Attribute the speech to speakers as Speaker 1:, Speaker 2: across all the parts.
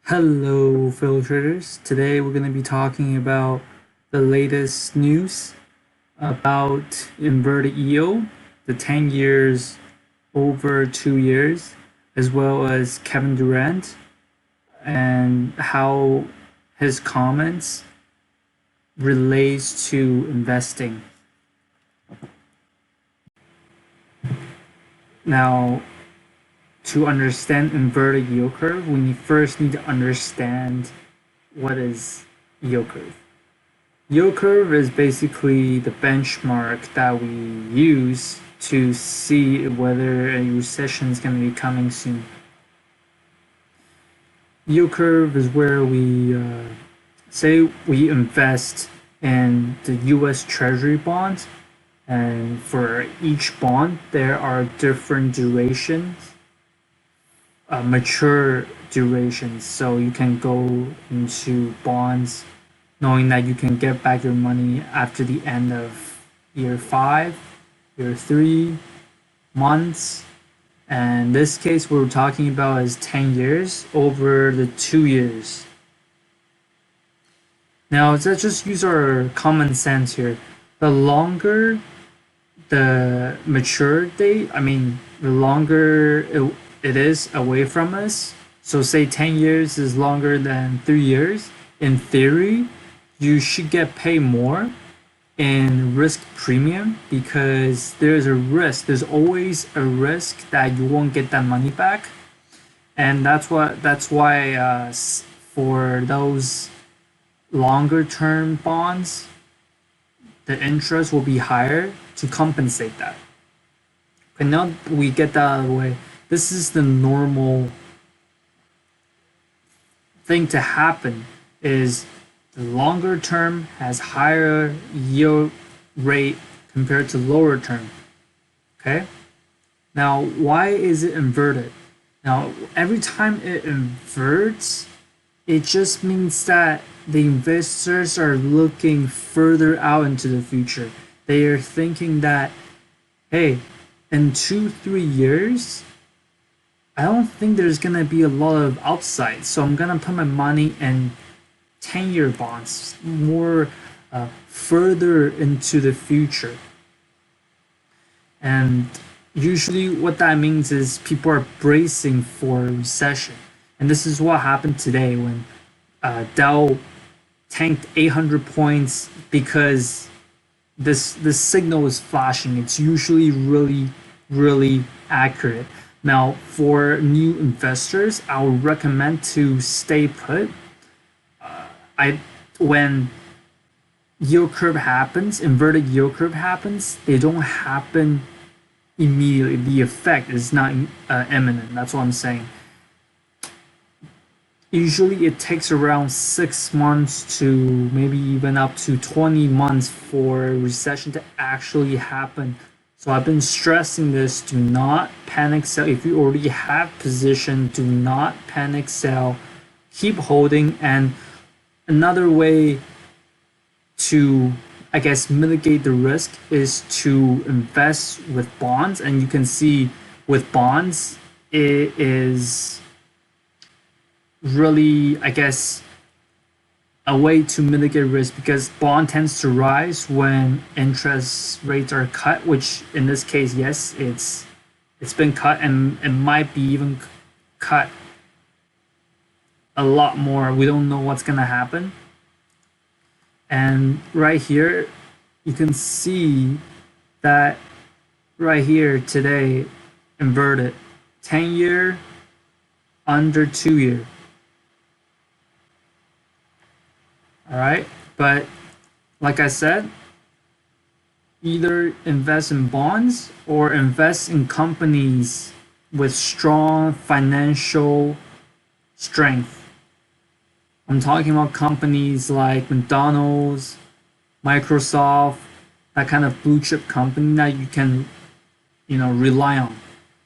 Speaker 1: Hello, fellow traders. Today we're going to be talking about the latest news about inverted yield, the 10 years over 2 years, as well as Kevin Durant and how his comments relates to investing. Now, to understand inverted yield curve, we first need to understand what is yield curve. Yield curve is basically the benchmark that we use to see whether a recession is going to be coming soon. Yield curve is where we say we invest in the US Treasury bonds, and for each bond, there are different durations, mature durations. So you can go into bonds knowing that you can get back your money after the end of year 5, year 3, months. And in this case, what we're talking about is 10 years over the 2 years. Now, let's just use our common sense here. The longer the mature date, the longer it is away from us. So say 10 years is longer than 3 years. In theory, you should get paid more in risk premium because there's always a risk that you won't get that money back. And that's why for those longer term bonds, the interest will be higher to compensate that. Okay, now we get that out of the way. This is the normal thing to happen is the longer term has higher yield rate compared to lower term. Okay? Now, why is it inverted? Now, every time it inverts, it just means that the investors are looking further out into the future. They are thinking that, hey, in 2-3 years, I don't think there's gonna be a lot of upside, so I'm gonna put my money in 10-year bonds, more further into the future. And usually, what that means is people are bracing for a recession, and this is what happened today when Dow tanked 800 points because this signal is flashing. It's usually really accurate. Now, for new investors, I would recommend to stay put. When yield curve happens, inverted yield curve happens, they don't happen immediately. The effect is not imminent. That's what I'm saying. Usually it takes around 6 months to maybe even up to 20 months for a recession to actually happen. So I've been stressing this: do not panic sell. If you already have position, do not panic sell. Keep holding. And another way to, I guess, mitigate the risk is to invest with bonds. And you can see with bonds, it is really, I guess, a way to mitigate risk because bond tends to rise when interest rates are cut, which in this case, yes, it's been cut, and it might be even cut a lot more. We don't know what's gonna happen. And right here, you can see that right here today, inverted 10-year under 2-year. All right, but like I said, either invest in bonds or invest in companies with strong financial strength. I'm talking about companies like McDonald's, Microsoft, that kind of blue chip company that you can, rely on,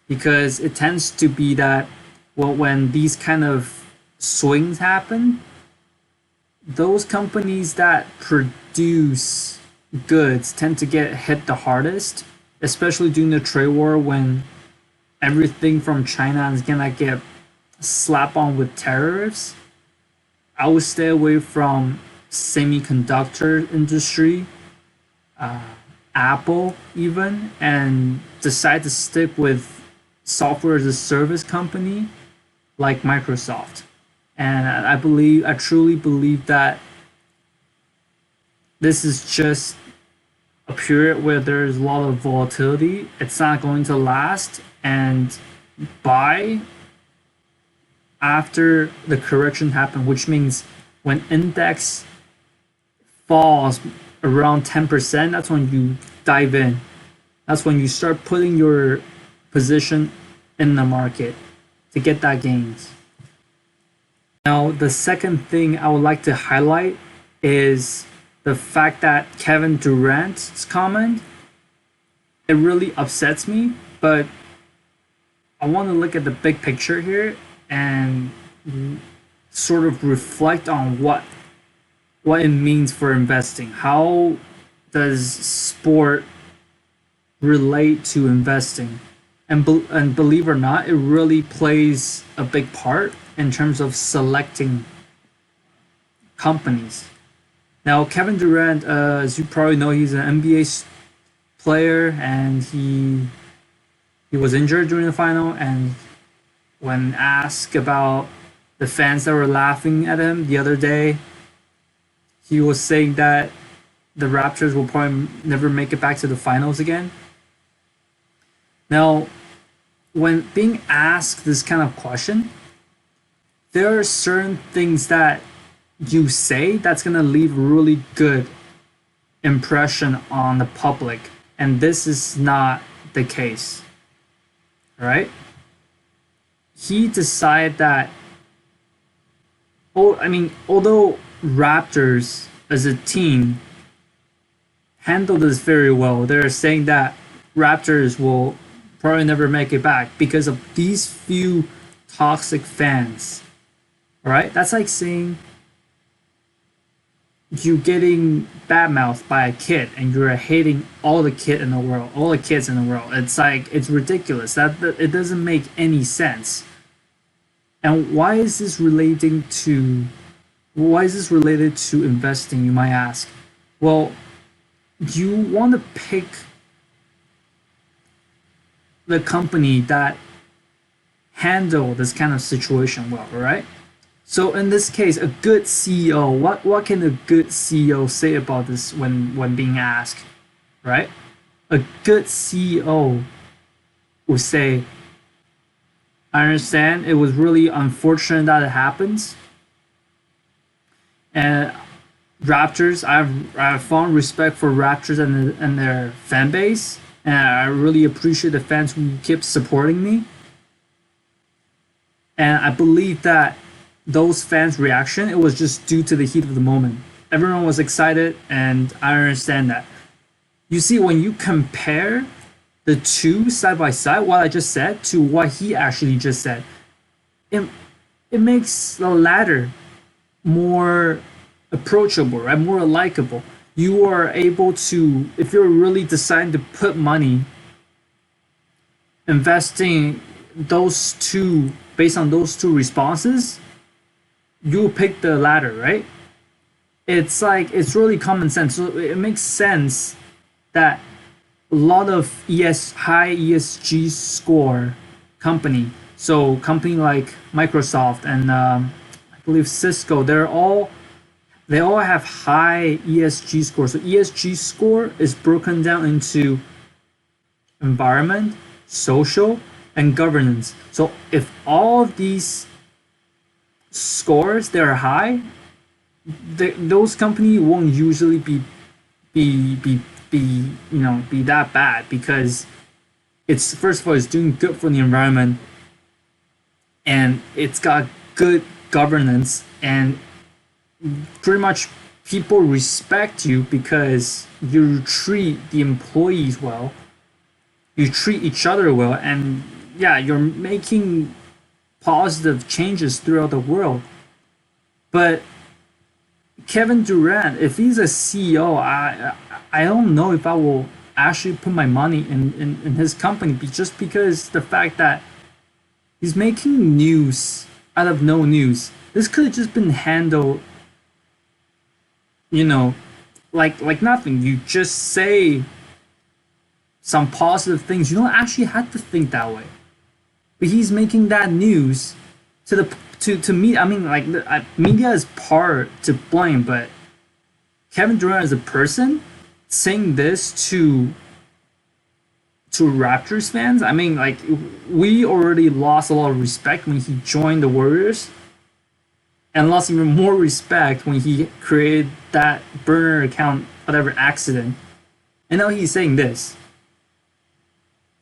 Speaker 1: because it tends to be that, well, when these kind of swings happen, those companies that produce goods tend to get hit the hardest, especially during the trade war when everything from China is gonna get slapped on with tariffs. I would stay away from semiconductor industry, uh, Apple even, and decide to stick with software as a service company like Microsoft. And I truly believe that this is just a period where there's a lot of volatility. It's not going to last, and buy after the correction happened, which means when index falls around 10%, that's when you dive in. That's when you start putting your position in the market to get that gains. Now, the second thing I would like to highlight is the fact that Kevin Durant's comment, it really upsets me, but I want to look at the big picture here and sort of reflect on what it means for investing. How does sport relate to investing? And believe it or not, it really plays a big part in terms of selecting companies. Now, Kevin Durant, as you probably know, he's an NBA player, and he was injured during the final. And when asked about the fans that were laughing at him the other day, he was saying that the Raptors will probably never make it back to the finals again. Now, when being asked this kind of question, there are certain things that you say that's going to leave a really good impression on the public, and this is not the case. Right? He decided that, although Raptors as a team handled this very well, they're saying that Raptors will probably never make it back because of these few toxic fans. All right? That's like saying you getting badmouthed by a kid and you're hating all the kids in the world. It's like, it's ridiculous. That it doesn't make any sense. And why is this related to investing, you might ask? Well, you want to pick the company that handle this kind of situation well, right? So in this case, a good CEO, what can a good CEO say about this when being asked, right? A good CEO would say, I understand it was really unfortunate that it happens. And Raptors, I have fond respect for Raptors and their fan base, and I really appreciate the fans who keep supporting me. And I believe that those fans' reaction, it was just due to the heat of the moment. Everyone was excited, and I understand that. You see, when you compare the two side by side, what I just said to what he actually just said, it, it makes the latter more approachable, right? More likable. You are able to, if you're really deciding to put money, investing those two, based on those two responses, you pick the latter, right? It's like, it's really common sense. So it makes sense that a lot of high ESG score company, so company like Microsoft and I believe Cisco, they all have high ESG score. So ESG score is broken down into environment, social, and governance. So if all of these scores, they're high, those companies won't usually be that bad, because it's, first of all, it's doing good for the environment, and it's got good governance, and pretty much people respect you because you treat the employees well, you treat each other well, and yeah, you're making positive changes throughout the world. But Kevin Durant, if he's a CEO, I don't know if I will actually put my money in his company, just because the fact that he's making news out of no news. This could have just been handled, you know, like nothing. You just say some positive things. You don't actually have to think that way. But he's making that news to the to me. I mean, like media is part to blame, but Kevin Durant as a person saying this to Raptors fans. I mean, like we already lost a lot of respect when he joined the Warriors, and lost even more respect when he created that burner account, whatever accident. And now he's saying this.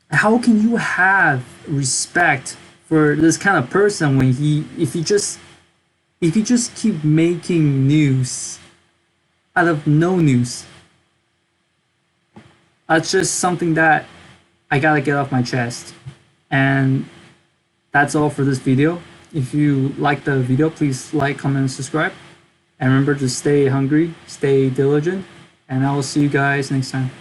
Speaker 1: How can you have respect for this kind of person when he if he just keep making news out of no news? That's just something that I gotta get off my chest. And that's all for this video. If you like the video, please like, comment, and subscribe. And remember to stay hungry, stay diligent, and I will see you guys next time.